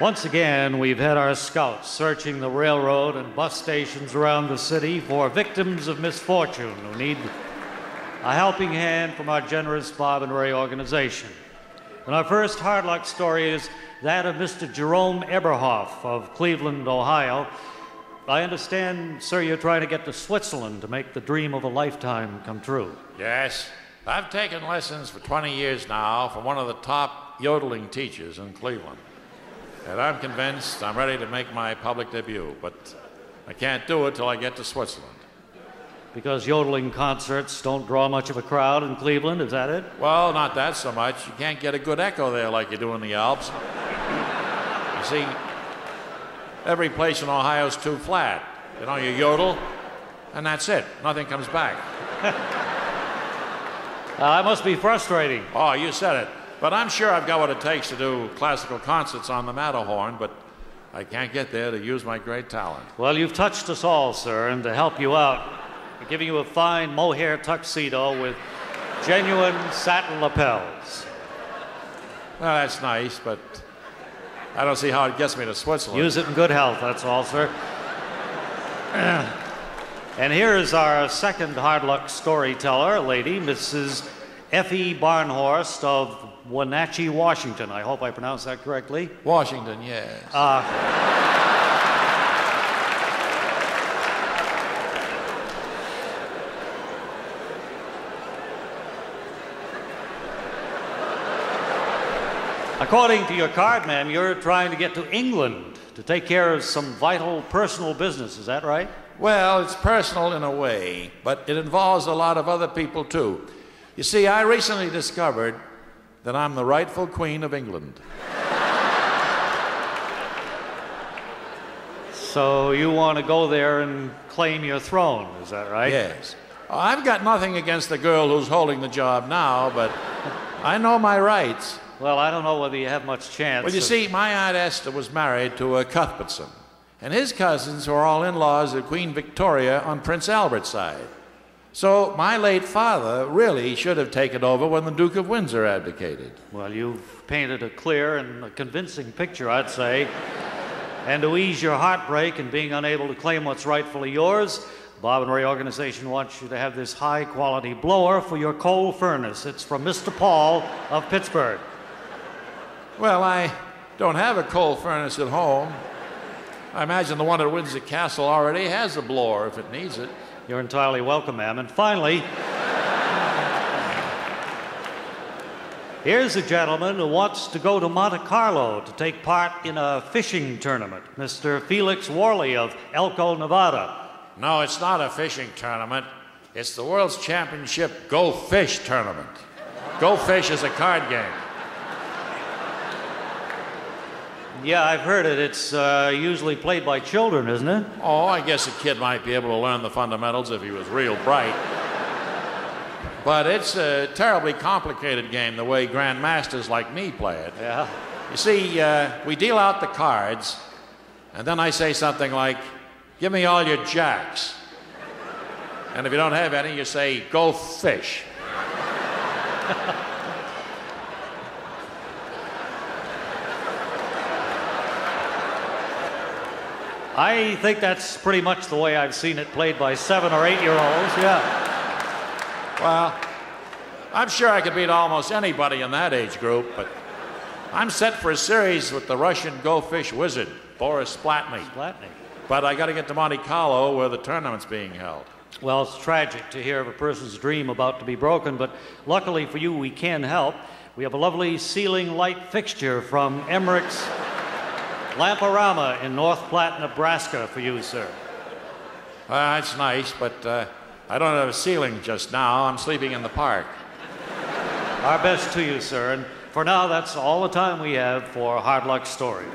Once again, we've had our scouts searching the railroad and bus stations around the city for victims of misfortune who need a helping hand from our generous Bob and Ray organization. And our first Hardluck story is that of Mr. Jerome Eberhoff of Cleveland, Ohio. I understand, sir, you're trying to get to Switzerland to make the dream of a lifetime come true. Yes. I've taken lessons for 20 years now from one of the top yodeling teachers in Cleveland. And I'm convinced I'm ready to make my public debut, but I can't do it till I get to Switzerland. Because yodeling concerts don't draw much of a crowd in Cleveland, is that it? Well, not that so much. You can't get a good echo there like you do in the Alps. You see, every place in Ohio is too flat. You know, you yodel, and that's it. Nothing comes back. That must be frustrating. Oh, you said it. But I'm sure I've got what it takes to do classical concerts on the Matterhorn, but I can't get there to use my great talent. Well, you've touched us all, sir, and to help you out, we're giving you a fine mohair tuxedo with genuine satin lapels. Well, that's nice, but I don't see how it gets me to Switzerland. Use it in good health, that's all, sir. And here is our second Hardluck storyteller, a lady, Mrs. Effie Barnhorst of Wenatchee, Washington. I hope I pronounced that correctly. Washington, yes. According to your card, ma'am, you're trying to get to England to take care of some vital personal business. Is that right? Well, it's personal in a way, but it involves a lot of other people, too. You see, I recently discovered that I'm the rightful Queen of England. So you want to go there and claim your throne, is that right? Yes. I've got nothing against the girl who's holding the job now, but I know my rights. Well, I don't know whether you have much chance. Well, you see, my Aunt Esther was married to a Cuthbertson, and his cousins were all in-laws of Queen Victoria on Prince Albert's side. So my late father really should have taken over when the Duke of Windsor abdicated. Well, you've painted a clear and a convincing picture, I'd say. And to ease your heartbreak and being unable to claim what's rightfully yours, Bob and Ray organization wants you to have this high-quality blower for your coal furnace. It's from Mr. Paul of Pittsburgh. Well, I don't have a coal furnace at home. I imagine the one at Windsor Castle already has a blower if it needs it. You're entirely welcome, ma'am. And finally, here's a gentleman who wants to go to Monte Carlo to take part in a fishing tournament. Mr. Felix Worley of Elko, Nevada. No, it's not a fishing tournament. It's the World's Championship Go Fish tournament. Go Fish is a card game. Yeah, I've heard it. It's usually played by children, isn't it? Oh, I guess a kid might be able to learn the fundamentals if he was real bright. But it's a terribly complicated game the way grandmasters like me play it. Yeah. You see, we deal out the cards, and then I say something like, "Give me all your jacks." And if you don't have any, you say, "Go fish." I think that's pretty much the way I've seen it played by 7 or 8-year-olds, yeah. Well, I'm sure I could beat almost anybody in that age group, but I'm set for a series with the Russian Go Fish wizard, Boris Splatny. Splatny. But I got to get to Monte Carlo where the tournament's being held. Well, it's tragic to hear of a person's dream about to be broken, but luckily for you, we can help. We have a lovely ceiling light fixture from Emmerich's Lamporama in North Platte, Nebraska for you, sir. That's nice, but I don't have a ceiling just now. I'm sleeping in the park. Our best to you, sir. And for now, that's all the time we have for Hardluck Stories.